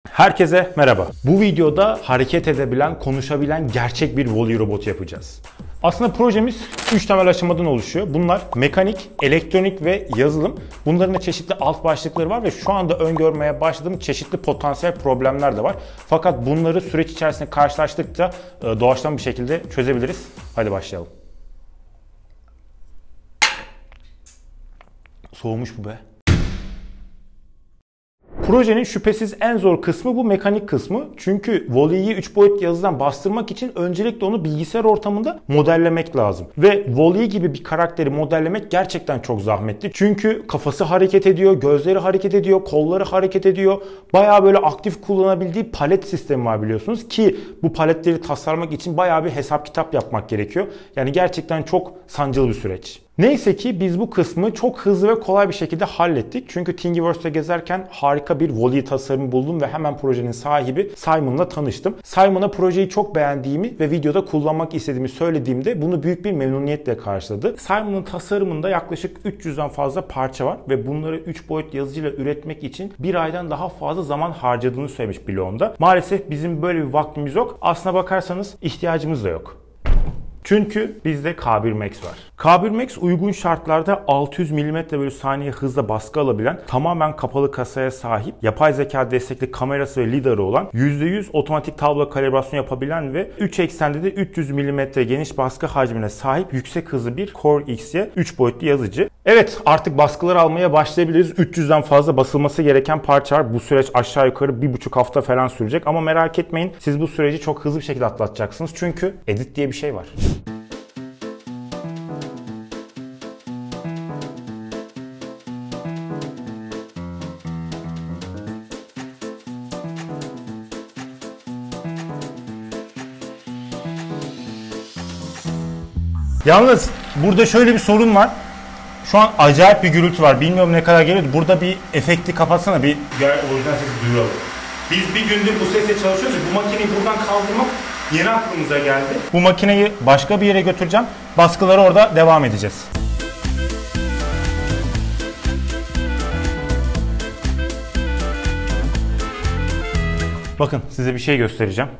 Herkese merhaba. Bu videoda hareket edebilen, konuşabilen gerçek bir voley robotu yapacağız. Aslında projemiz 3 temel aşamadan oluşuyor. Bunlar mekanik, elektronik ve yazılım. Bunların da çeşitli alt başlıkları var ve şu anda öngörmeye başladığım çeşitli potansiyel problemler de var. Fakat bunları süreç içerisinde karşılaştıkça doğaçlama bir şekilde çözebiliriz. Hadi başlayalım. Soğumuş bu be. Projenin şüphesiz en zor kısmı bu mekanik kısmı. Çünkü voley'i 3 boyutlu yazıdan bastırmak için öncelikle onu bilgisayar ortamında modellemek lazım. Ve voley gibi bir karakteri modellemek gerçekten çok zahmetli. Çünkü kafası hareket ediyor, gözleri hareket ediyor, kolları hareket ediyor. Bayağı böyle aktif kullanabildiği palet sistemi var biliyorsunuz ki bu paletleri tasarlamak için bayağı bir hesap kitap yapmak gerekiyor. Yani gerçekten çok sancılı bir süreç. Neyse ki biz bu kısmı çok hızlı ve kolay bir şekilde hallettik. Çünkü Thingiverse'de gezerken harika bir voley tasarımı buldum ve hemen projenin sahibi Simon'la tanıştım. Simon'a projeyi çok beğendiğimi ve videoda kullanmak istediğimi söylediğimde bunu büyük bir memnuniyetle karşıladı. Simon'un tasarımında yaklaşık 300'den fazla parça var ve bunları 3 boyutlu yazıcıyla üretmek için bir aydan daha fazla zaman harcadığını söylemiş bloğunda. Maalesef bizim böyle bir vaktimiz yok. Aslına bakarsanız ihtiyacımız da yok. Çünkü bizde K1 Max var. K1 Max uygun şartlarda 600 mm/saniye hızla baskı alabilen, tamamen kapalı kasaya sahip, yapay zeka destekli kamerası ve lidarı olan, %100 otomatik tablo kalibrasyon yapabilen ve 3 eksende de 300 mm geniş baskı hacmine sahip yüksek hızlı bir Core XY 3 boyutlu yazıcı. Evet, artık baskıları almaya başlayabiliriz. 300'den fazla basılması gereken parça var. Bu süreç aşağı yukarı 1,5 hafta falan sürecek ama merak etmeyin, siz bu süreci çok hızlı bir şekilde atlatacaksınız. Çünkü edit diye bir şey var. Yalnız burada şöyle bir sorun var. Şu an acayip bir gürültü var. Bilmiyorum ne kadar geliyordu. Burada bir efekti kapatsana. Bir orijinal sesi duyuralım. Biz bir gündür bu sesle çalışıyoruz. Bu makineyi buradan kaldırmak yeni aklımıza geldi. Bu makineyi başka bir yere götüreceğim. Baskıları orada devam edeceğiz. Bakın size bir şey göstereceğim.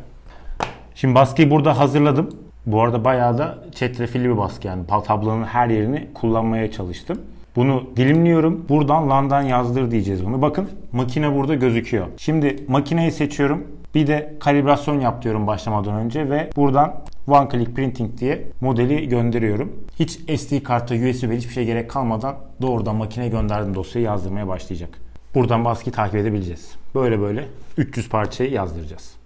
Şimdi baskıyı burada hazırladım. Bu arada bayağı da çetrefilli bir baskı yani. Tablonun her yerini kullanmaya çalıştım. Bunu dilimliyorum. Buradan LAN'dan yazdır diyeceğiz bunu. Bakın makine burada gözüküyor. Şimdi makineyi seçiyorum. Bir de kalibrasyon yap diyorum başlamadan önce ve buradan One Click Printing diye modeli gönderiyorum. Hiç SD kartı, USB hiçbir şey gerek kalmadan doğrudan makineye gönderdim, dosyayı yazdırmaya başlayacak. Buradan baskıyı takip edebileceğiz. Böyle böyle 300 parçayı yazdıracağız.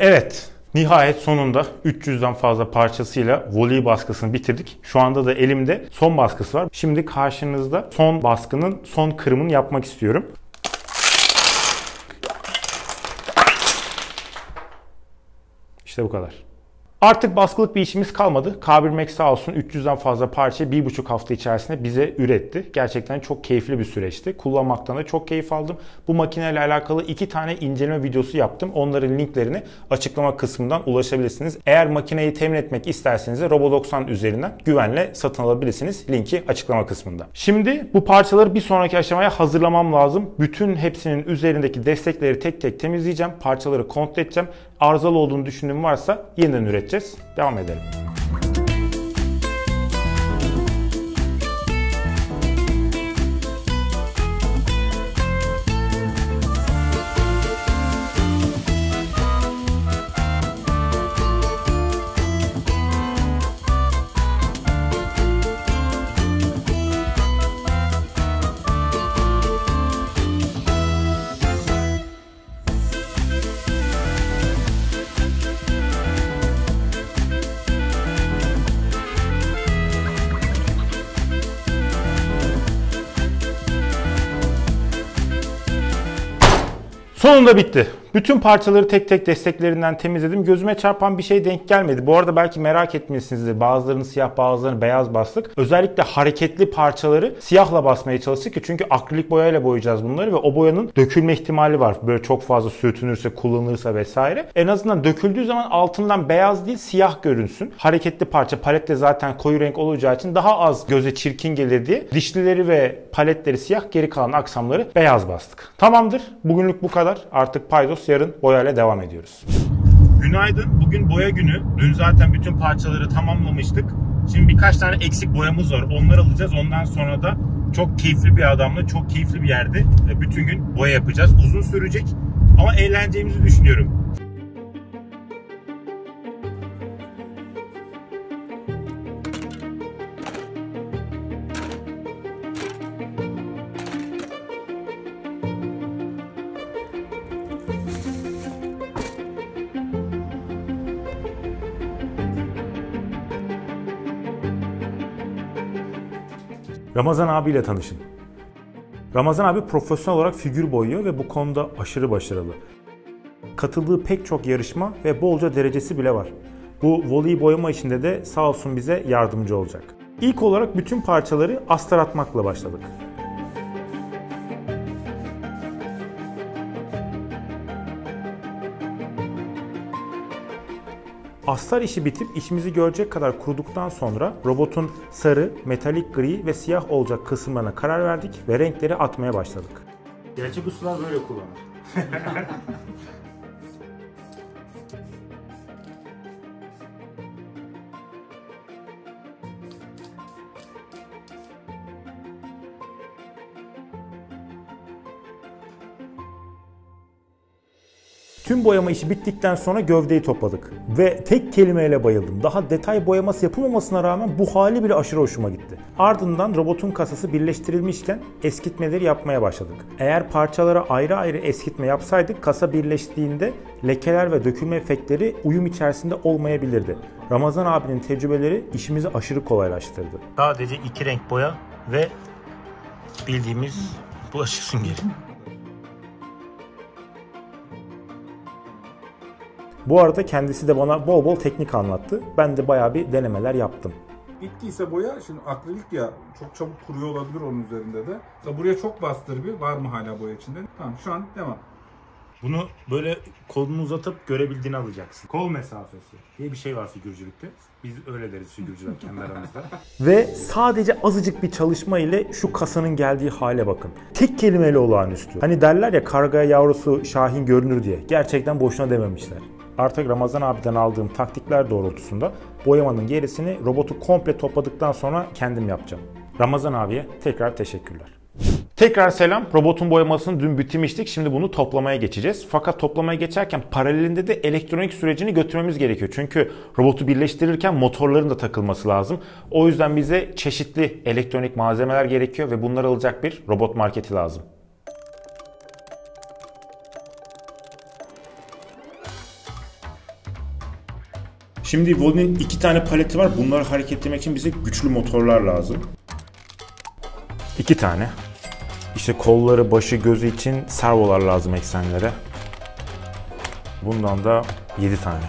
Evet, nihayet sonunda 300'den fazla parçasıyla voley baskısını bitirdik. Şu anda da elimde son baskısı var. Şimdi karşınızda son baskının son kırımını yapmak istiyorum. İşte bu kadar. Artık baskılık bir işimiz kalmadı. K1 Max sağ olsun 300'den fazla parçayı 1,5 hafta içerisinde bize üretti. Gerçekten çok keyifli bir süreçti. Kullanmaktan da çok keyif aldım. Bu makineyle alakalı 2 tane inceleme videosu yaptım. Onların linklerini açıklama kısmından ulaşabilirsiniz. Eğer makineyi temin etmek isterseniz de Robo90 üzerinden güvenle satın alabilirsiniz. Linki açıklama kısmında. Şimdi bu parçaları bir sonraki aşamaya hazırlamam lazım. Bütün hepsinin üzerindeki destekleri tek tek temizleyeceğim. Parçaları kontrol edeceğim. Arızalı olduğunu düşündüğüm varsa yeniden üreteceğiz. Devam edelim. Sonunda bitti. Bütün parçaları tek tek desteklerinden temizledim. Gözüme çarpan bir şey denk gelmedi. Bu arada belki merak etmişsinizdir. Bazılarını siyah, bazılarını beyaz bastık. Özellikle hareketli parçaları siyahla basmaya çalıştık ki çünkü akrilik boyayla boyayacağız bunları ve o boyanın dökülme ihtimali var. Böyle çok fazla sürtünürse, kullanılırsa vesaire. En azından döküldüğü zaman altından beyaz değil siyah görünsün. Hareketli parça palette zaten koyu renk olacağı için daha az göze çirkin gelir diye dişlileri ve paletleri siyah, geri kalan aksamları beyaz bastık. Tamamdır. Bugünlük bu kadar. Artık paydos, yarın boyayla devam ediyoruz. Günaydın. Bugün boya günü. Dün zaten bütün parçaları tamamlamıştık. Şimdi birkaç tane eksik boyamız var. Onları alacağız. Ondan sonra da çok keyifli bir adamla, çok keyifli bir yerde bütün gün boya yapacağız. Uzun sürecek ama eğleneceğimizi düşünüyorum. Ramazan abiyle tanışın. Ramazan abi profesyonel olarak figür boyuyor ve bu konuda aşırı başarılı. Katıldığı pek çok yarışma ve bolca derecesi bile var. Bu voleyi boyama işinde de sağ olsun bize yardımcı olacak. İlk olarak bütün parçaları astar atmakla başladık. Astar işi bitip işimizi görecek kadar kuruduktan sonra robotun sarı, metalik gri ve siyah olacak kısımlarına karar verdik ve renkleri atmaya başladık. Gerçek ustalar böyle kullanır. Tüm boyama işi bittikten sonra gövdeyi topladık ve tek kelimeyle bayıldım. Daha detay boyaması yapılmamasına rağmen bu hali bile aşırı hoşuma gitti. Ardından robotun kasası birleştirilmişken eskitmeleri yapmaya başladık. Eğer parçalara ayrı ayrı eskitme yapsaydık kasa birleştiğinde lekeler ve dökülme efektleri uyum içerisinde olmayabilirdi. Ramazan abinin tecrübeleri işimizi aşırı kolaylaştırdı. Sadece 2 renk boya ve bildiğimiz bulaşık süngeri. Bu arada kendisi de bana bol bol teknik anlattı. Ben de bayağı bir denemeler yaptım. Bittiyse boya, şimdi akrilik ya çok çabuk kuruyor olabilir onun üzerinde de. Mesela buraya çok bastır bir, var mı hala boya içinde? Tamam, şu an devam. Bunu böyle kolunu uzatıp görebildiğini alacaksın. Kol mesafesi diye bir şey var figürcülükte. Biz öyle deriz figürcüler kendi aramızda. Ve sadece azıcık bir çalışma ile şu kasanın geldiği hale bakın. Tek kelimeyle olağanüstü. Hani derler ya kargaya yavrusu şahin görünür diye. Gerçekten boşuna dememişler. Artık Ramazan abiden aldığım taktikler doğrultusunda boyamanın gerisini robotu komple topladıktan sonra kendim yapacağım. Ramazan abiye tekrar teşekkürler. Tekrar selam. Robotun boyamasını dün bitirmiştik. Şimdi bunu toplamaya geçeceğiz. Fakat toplamaya geçerken paralelinde de elektronik sürecini götürmemiz gerekiyor. Çünkü robotu birleştirirken motorların da takılması lazım. O yüzden bize çeşitli elektronik malzemeler gerekiyor ve bunları alacak bir robot marketi lazım. Şimdi Volee'nin 2 tane paleti var. Bunları hareketlemek için bize güçlü motorlar lazım. 2 tane. İşte kolları, başı, gözü için servolar lazım eksenlere. Bundan da 7 tane.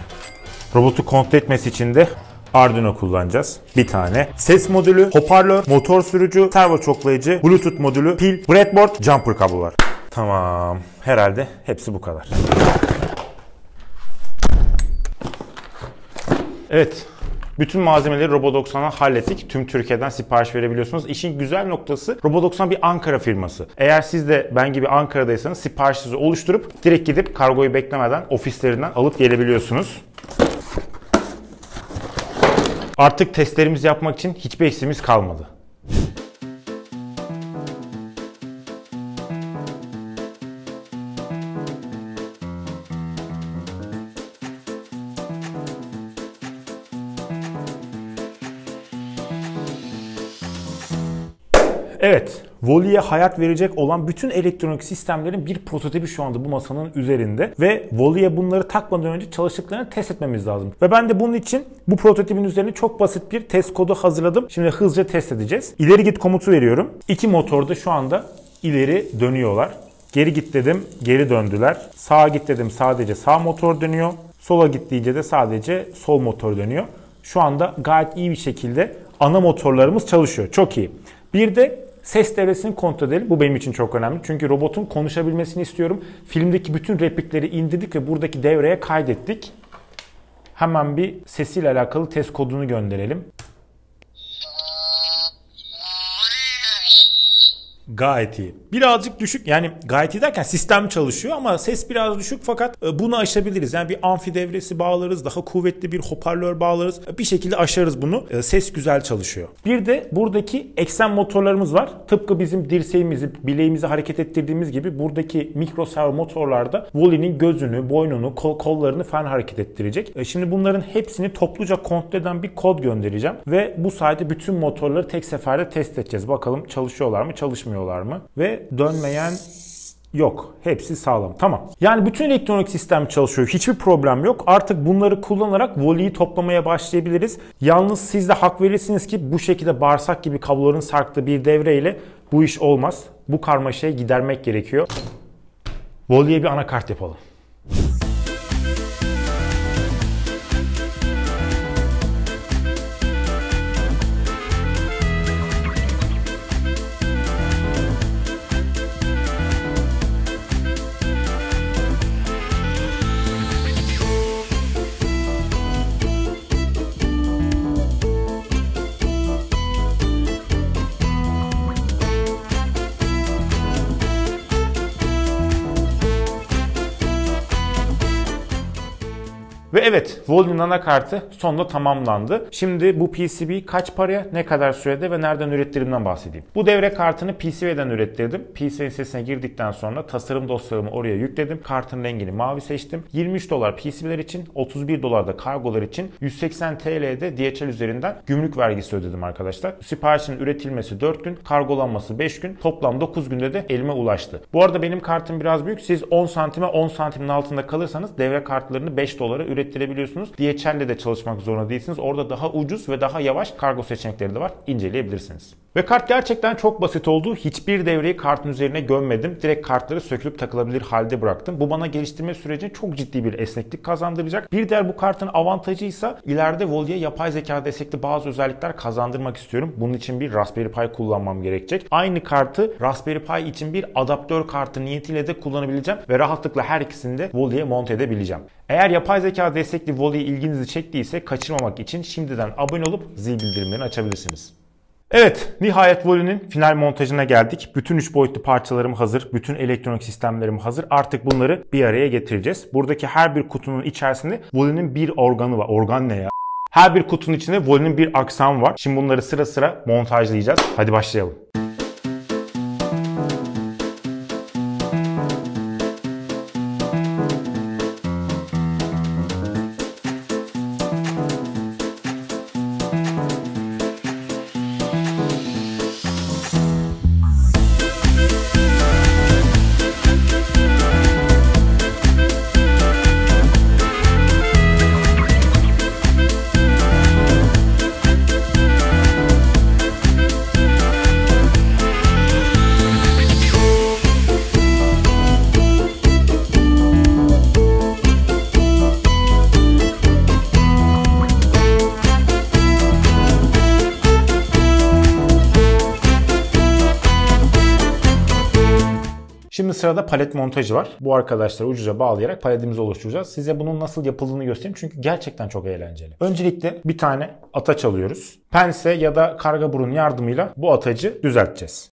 Robotu kontrol etmesi için de Arduino kullanacağız. 1 tane. Ses modülü, hoparlör, motor sürücü, servo çoklayıcı, Bluetooth modülü, pil, breadboard, jumper kablolar. Tamam. Herhalde hepsi bu kadar. Evet. Bütün malzemeleri Robo90'dan hallettik. Tüm Türkiye'den sipariş verebiliyorsunuz. İşin güzel noktası Robo90 bir Ankara firması. Eğer siz de ben gibi Ankara'daysanız siparişinizi oluşturup direkt gidip kargoyu beklemeden ofislerinden alıp gelebiliyorsunuz. Artık testlerimizi yapmak için hiçbir eksiğimiz kalmadı. Evet, Volee'ye hayat verecek olan bütün elektronik sistemlerin bir prototipi şu anda bu masanın üzerinde. Ve Volee'ye bunları takmadan önce çalıştıklarını test etmemiz lazım. Ve ben de bunun için bu prototipin üzerine çok basit bir test kodu hazırladım. Şimdi hızlıca test edeceğiz. İleri git komutu veriyorum. 2 motor da şu anda ileri dönüyorlar. Geri git dedim, geri döndüler. Sağa git dedim, sadece sağ motor dönüyor. Sola git deyince de sadece sol motor dönüyor. Şu anda gayet iyi bir şekilde ana motorlarımız çalışıyor. Çok iyi. Bir de ses devresini kontrol edelim. Bu benim için çok önemli. Çünkü robotun konuşabilmesini istiyorum. Filmdeki bütün replikleri indirdik ve buradaki devreye kaydettik. Hemen bir sesiyle alakalı test kodunu gönderelim. Gayet iyi. Birazcık düşük, yani gayet iyi derken sistem çalışıyor ama ses biraz düşük, fakat bunu aşabiliriz. Yani bir amfi devresi bağlarız, daha kuvvetli bir hoparlör bağlarız. Bir şekilde aşarız bunu. Ses güzel çalışıyor. Bir de buradaki eksen motorlarımız var. Tıpkı bizim dirseğimizi, bileğimizi hareket ettirdiğimiz gibi buradaki mikro servo motorlarda Wall-E'nin gözünü, boynunu, kollarını falan hareket ettirecek. Şimdi bunların hepsini topluca kontrol eden bir kod göndereceğim ve bu sayede bütün motorları tek seferde test edeceğiz. Bakalım çalışıyorlar mı, çalışmıyorlar mı? Ve dönmeyen yok. Hepsi sağlam. Tamam. Yani bütün elektronik sistem çalışıyor. Hiçbir problem yok. Artık bunları kullanarak Wall-E'yi toplamaya başlayabiliriz. Yalnız siz de hak verirsiniz ki bu şekilde bağırsak gibi kabloların sarktığı bir devreyle bu iş olmaz. Bu karmaşayı gidermek gerekiyor. Wall-E'ye bir anakart yapalım. Ve evet, Wall-E'nin anakartı sonunda tamamlandı. Şimdi bu PCB'yi kaç paraya, ne kadar sürede ve nereden ürettiğimden bahsedeyim. Bu devre kartını PCB'den ürettirdim. PCB sitesine girdikten sonra tasarım dosyalarımı oraya yükledim. Kartın rengini mavi seçtim. 23 dolar PCB'ler için, 31 dolar da kargolar için, 180 TL'de DHL üzerinden gümrük vergisi ödedim arkadaşlar. Siparişin üretilmesi 4 gün, kargolanması 5 gün. Toplam 9 günde de elime ulaştı. Bu arada benim kartım biraz büyük. Siz 10 santime 10 santimin altında kalırsanız devre kartlarını 5 dolara ürettirebiliyorsunuz. DHL'le de çalışmak zorunda değilsiniz. Orada daha ucuz ve daha yavaş kargo seçenekleri de var. İnceleyebilirsiniz. Ve kart gerçekten çok basit oldu. Hiçbir devreyi kartın üzerine gömmedim. Direkt kartları sökülüp takılabilir halde bıraktım. Bu bana geliştirme sürecinde çok ciddi bir esneklik kazandıracak. Bir diğer bu kartın avantajıysa ileride Wall-E'ye yapay zeka destekli bazı özellikler kazandırmak istiyorum. Bunun için bir Raspberry Pi kullanmam gerekecek. Aynı kartı Raspberry Pi için bir adaptör kartı niyetiyle de kullanabileceğim ve rahatlıkla her ikisini de Wall-E'ye monte edebileceğim. Eğer yapay zeka destekli Wall-E ilginizi çektiyse kaçırmamak için şimdiden abone olup zil bildirimlerini açabilirsiniz. Evet, nihayet Wall-E'nin final montajına geldik. Bütün 3 boyutlu parçalarım hazır. Bütün elektronik sistemlerim hazır. Artık bunları bir araya getireceğiz. Buradaki her bir kutunun içerisinde Wall-E'nin bir organı var. Organ ne ya? Her bir kutunun içinde Wall-E'nin bir aksamı var. Şimdi bunları sıra sıra montajlayacağız. Hadi başlayalım. Şimdi sırada palet montajı var. Bu arkadaşları ucuca bağlayarak paletimizi oluşturacağız. Size bunun nasıl yapıldığını göstereyim çünkü gerçekten çok eğlenceli. Öncelikle bir tane ataç alıyoruz. Pense ya da karga burun yardımıyla bu atacı düzelteceğiz.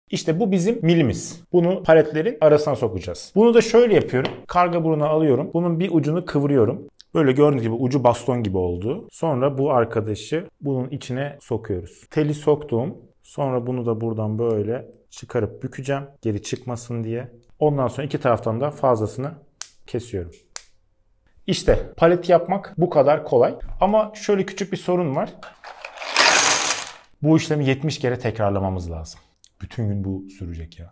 İşte bu bizim milimiz. Bunu paletlerin arasına sokacağız. Bunu da şöyle yapıyorum. Karga burunu alıyorum. Bunun bir ucunu kıvırıyorum. Böyle gördüğünüz gibi ucu baston gibi oldu. Sonra bu arkadaşı bunun içine sokuyoruz. Teli soktum. Sonra bunu da buradan böyle çıkarıp bükeceğim. Geri çıkmasın diye. Ondan sonra iki taraftan da fazlasını kesiyorum. İşte paleti yapmak bu kadar kolay. Ama şöyle küçük bir sorun var. Bu işlemi 70 kere tekrarlamamız lazım. Bütün gün bu sürecek ya.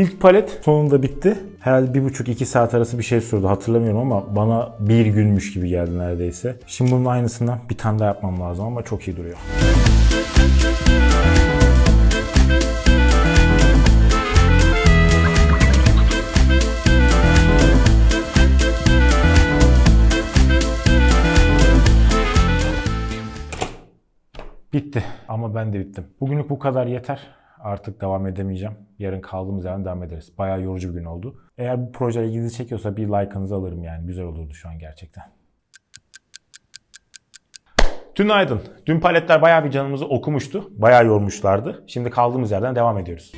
İlk palet sonunda bitti. Herhalde 1,5-2 saat arası bir şey sürdü. Hatırlamıyorum ama bana bir günmüş gibi geldi neredeyse. Şimdi bunun aynısından bir tane daha yapmam lazım ama çok iyi duruyor. Bitti. Ama ben de bittim. Bugünlük bu kadar yeter. Artık devam edemeyeceğim. Yarın kaldığımız yerden devam ederiz. Bayağı yorucu bir gün oldu. Eğer bu projeyle ilginizi çekiyorsa bir like'ınızı alırım yani. Güzel olurdu şu an gerçekten. Tünaydın. Dün paletler bayağı bir canımızı okumuştu. Bayağı yormuşlardı. Şimdi kaldığımız yerden devam ediyoruz.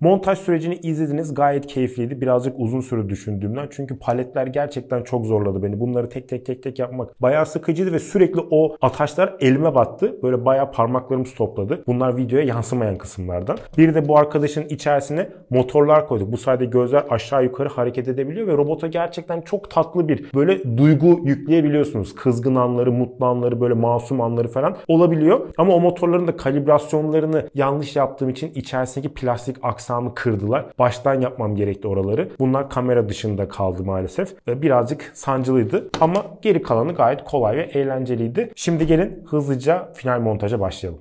Montaj sürecini izlediniz. Gayet keyifliydi. Birazcık uzun süre düşündüğümden. Çünkü paletler gerçekten çok zorladı beni. Bunları tek tek yapmak bayağı sıkıcıydı ve sürekli o ataşlar elime battı. Böyle bayağı parmaklarımız topladı. Bunlar videoya yansımayan kısımlardan. Bir de bu arkadaşın içerisine motorlar koyduk. Bu sayede gözler aşağı yukarı hareket edebiliyor ve robota gerçekten çok tatlı bir böyle duygu yükleyebiliyorsunuz. Kızgın anları, mutlu anları, böyle masum anları falan olabiliyor. Ama o motorların da kalibrasyonlarını yanlış yaptığım için içerisindeki plastik aksamı kırdılar. Baştan yapmam gerekti oraları. Bunlar kamera dışında kaldı maalesef. Birazcık sancılıydı ama geri kalanı gayet kolay ve eğlenceliydi. Şimdi gelin hızlıca final montaja başlayalım.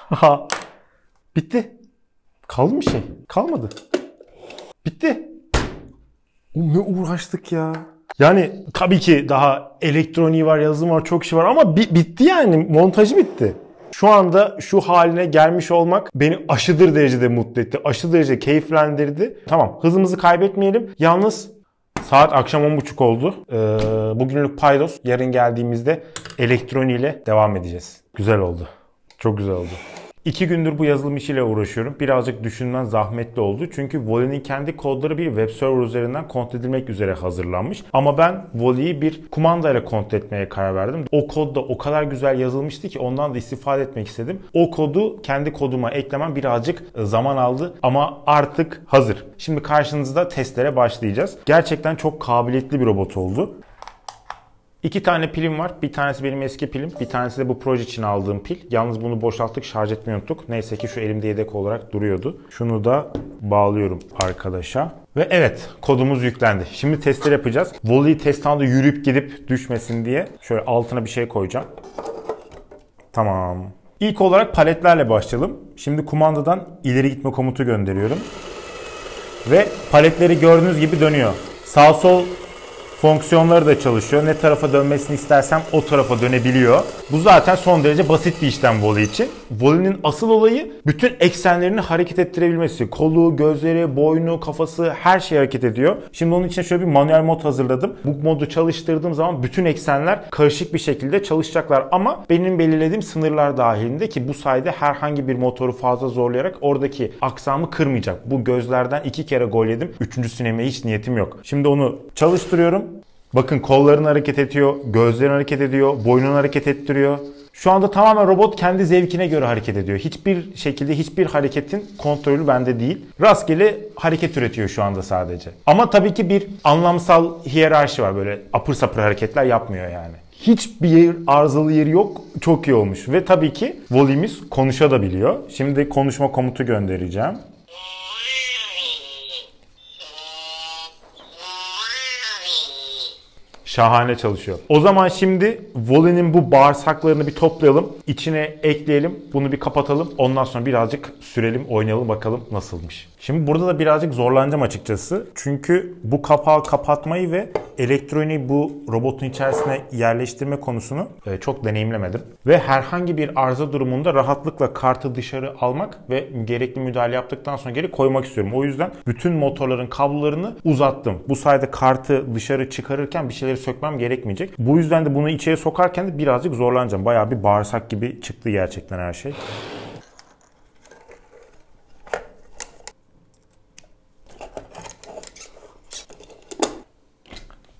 Haha. Bitti. Kaldı mı şey? Kalmadı. Bitti. Ne uğraştık ya. Yani tabii ki daha elektroniği var, yazılım var, çok şey var ama bitti yani. Montajı bitti. Şu anda şu haline gelmiş olmak beni aşırı derecede mutlu etti. Aşırı derece keyiflendirdi. Tamam, hızımızı kaybetmeyelim. Yalnız saat akşam 10.30 oldu. Bugünlük paydos. Yarın geldiğimizde elektroniğiyle devam edeceğiz. Güzel oldu. Çok güzel oldu. 2 gündür bu yazılım işiyle uğraşıyorum. Birazcık düşünmen zahmetli oldu. Çünkü Volley'nin kendi kodları bir web server üzerinden kontrol edilmek üzere hazırlanmış. Ama ben Volley'i bir kumandayla kontrol etmeye karar verdim. O kod da o kadar güzel yazılmıştı ki ondan da istifade etmek istedim. O kodu kendi koduma eklemem birazcık zaman aldı ama artık hazır. Şimdi karşınızda testlere başlayacağız. Gerçekten çok kabiliyetli bir robot oldu. 2 tane pilim var. Bir tanesi benim eski pilim. Bir tanesi de bu proje için aldığım pil. Yalnız bunu boşalttık, şarj etmeyi unuttuk. Neyse ki şu elimde yedek olarak duruyordu. Şunu da bağlıyorum arkadaşa. Ve evet, kodumuz yüklendi. Şimdi testler yapacağız. Volley test anında yürüyüp gidip düşmesin diye şöyle altına bir şey koyacağım. Tamam. İlk olarak paletlerle başlayalım. Şimdi kumandadan ileri gitme komutu gönderiyorum. Ve paletleri gördüğünüz gibi dönüyor. Sağ sol fonksiyonları da çalışıyor. Ne tarafa dönmesini istersem o tarafa dönebiliyor. Bu zaten son derece basit bir işlem Volley için. Volley'nin asıl olayı bütün eksenlerini hareket ettirebilmesi. Kolu, gözleri, boynu, kafası her şey hareket ediyor. Şimdi onun için şöyle bir manuel mod hazırladım. Bu modu çalıştırdığım zaman bütün eksenler karışık bir şekilde çalışacaklar. Ama benim belirlediğim sınırlar dahilinde ki bu sayede herhangi bir motoru fazla zorlayarak oradaki aksamı kırmayacak. Bu gözlerden 2 kere gol yedim. 3. yemeye hiç niyetim yok. Şimdi onu çalıştırıyorum. Bakın kolların hareket ediyor, gözlerin hareket ediyor, boynunu hareket ettiriyor. Şu anda tamamen robot kendi zevkine göre hareket ediyor. Hiçbir şekilde hiçbir hareketin kontrolü bende değil. Rastgele hareket üretiyor şu anda sadece. Ama tabii ki bir anlamsal hiyerarşi var. Böyle apır sapır hareketler yapmıyor yani. Hiçbir arızalı yeri yok. Çok iyi olmuş. Ve tabii ki Volley'miz konuşabiliyor. Şimdi konuşma komutu göndereceğim. Şahane çalışıyor. O zaman şimdi Wall-E'nin bu bağırsaklarını bir toplayalım. İçine ekleyelim. Bunu bir kapatalım. Ondan sonra birazcık sürelim, oynayalım bakalım nasılmış. Şimdi burada da birazcık zorlanacağım açıkçası. Çünkü bu kapağı kapatmayı ve elektroniği bu robotun içerisine yerleştirme konusunu çok deneyimlemedim. Ve herhangi bir arıza durumunda rahatlıkla kartı dışarı almak ve gerekli müdahale yaptıktan sonra geri koymak istiyorum. O yüzden bütün motorların kablolarını uzattım. Bu sayede kartı dışarı çıkarırken bir şeyleri sökmem gerekmeyecek. Bu yüzden de bunu içeri sokarken de birazcık zorlanacağım. Bayağı bir bağırsak gibi çıktı gerçekten her şey.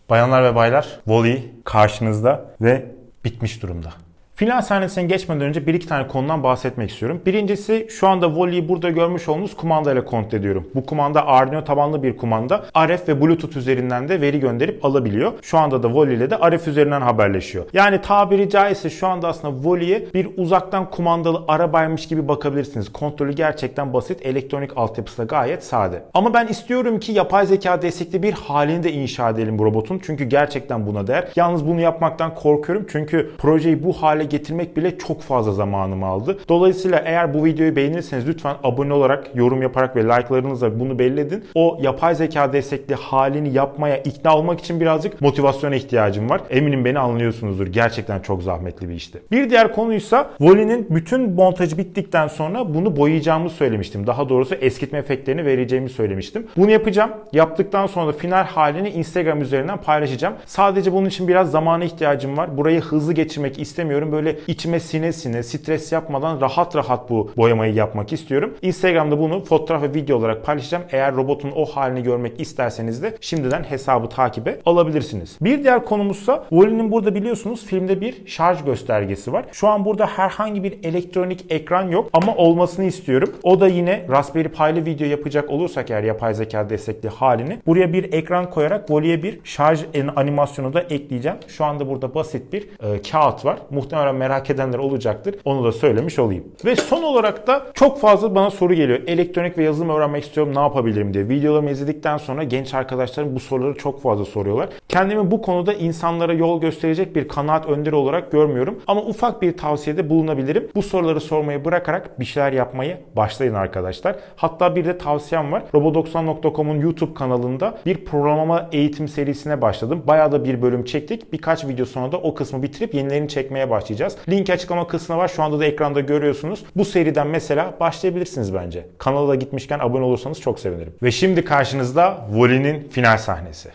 Bayanlar ve baylar, Wall-E karşınızda ve bitmiş durumda. Final sahnesine geçmeden önce bir iki tane konudan bahsetmek istiyorum. Birincisi, şu anda Wall-E'yi burada görmüş olduğunuz kumanda ile kontrol ediyorum. Bu kumanda Arduino tabanlı bir kumanda. RF ve Bluetooth üzerinden de veri gönderip alabiliyor. Şu anda da Wall-E ile de RF üzerinden haberleşiyor. Yani tabiri caizse şu anda aslında Wall-E'ye bir uzaktan kumandalı arabaymış gibi bakabilirsiniz. Kontrolü gerçekten basit, elektronik altyapısı da gayet sade. Ama ben istiyorum ki yapay zeka destekli bir halini de inşa edelim bu robotun. Çünkü gerçekten buna değer. Yalnız bunu yapmaktan korkuyorum. Çünkü projeyi bu hale getirmek bile çok fazla zamanımı aldı. Dolayısıyla eğer bu videoyu beğenirseniz lütfen abone olarak, yorum yaparak ve like'larınızla bunu belli edin. O yapay zeka destekli halini yapmaya ikna olmak için birazcık motivasyona ihtiyacım var. Eminim beni anlıyorsunuzdur. Gerçekten çok zahmetli bir işti. Bir diğer konuysa Wall-E'nin bütün montajı bittikten sonra bunu boyayacağımı söylemiştim. Daha doğrusu eskitme efektlerini vereceğimi söylemiştim. Bunu yapacağım. Yaptıktan sonra da final halini Instagram üzerinden paylaşacağım. Sadece bunun için biraz zamana ihtiyacım var. Burayı hızlı geçirmek istemiyorum. Böyle içime sine sine, stres yapmadan rahat rahat bu boyamayı yapmak istiyorum. Instagram'da bunu fotoğraf ve video olarak paylaşacağım. Eğer robotun o halini görmek isterseniz de şimdiden hesabı takibe alabilirsiniz. Bir diğer konumuzsa Wall-E'nin burada biliyorsunuz filmde bir şarj göstergesi var. Şu an burada herhangi bir elektronik ekran yok ama olmasını istiyorum. O da yine Raspberry Pi'li video yapacak olursak eğer yapay zeka destekli halini buraya bir ekran koyarak Wall-E'ye bir şarj animasyonu da ekleyeceğim. Şu anda burada basit bir kağıt var. Muhtemelen merak edenler olacaktır. Onu da söylemiş olayım. Ve son olarak da çok fazla bana soru geliyor. Elektronik ve yazılım öğrenmek istiyorum, ne yapabilirim diye. Videolarımı izledikten sonra genç arkadaşlarım bu soruları çok fazla soruyorlar. Kendimi bu konuda insanlara yol gösterecek bir kanaat önderi olarak görmüyorum. Ama ufak bir tavsiyede bulunabilirim. Bu soruları sormayı bırakarak bir şeyler yapmayı başlayın arkadaşlar. Hatta bir de tavsiyem var. Robo90.com'un YouTube kanalında bir programlama eğitim serisine başladım. Bayağı da bir bölüm çektik. Birkaç video sonra da o kısmı bitirip yenilerini çekmeye başlayacağız. Link açıklama kısmına var. Şu anda da ekranda görüyorsunuz. Bu seriden mesela başlayabilirsiniz bence. Kanala da gitmişken abone olursanız çok sevinirim. Ve şimdi karşınızda Wall-E'nin final sahnesi.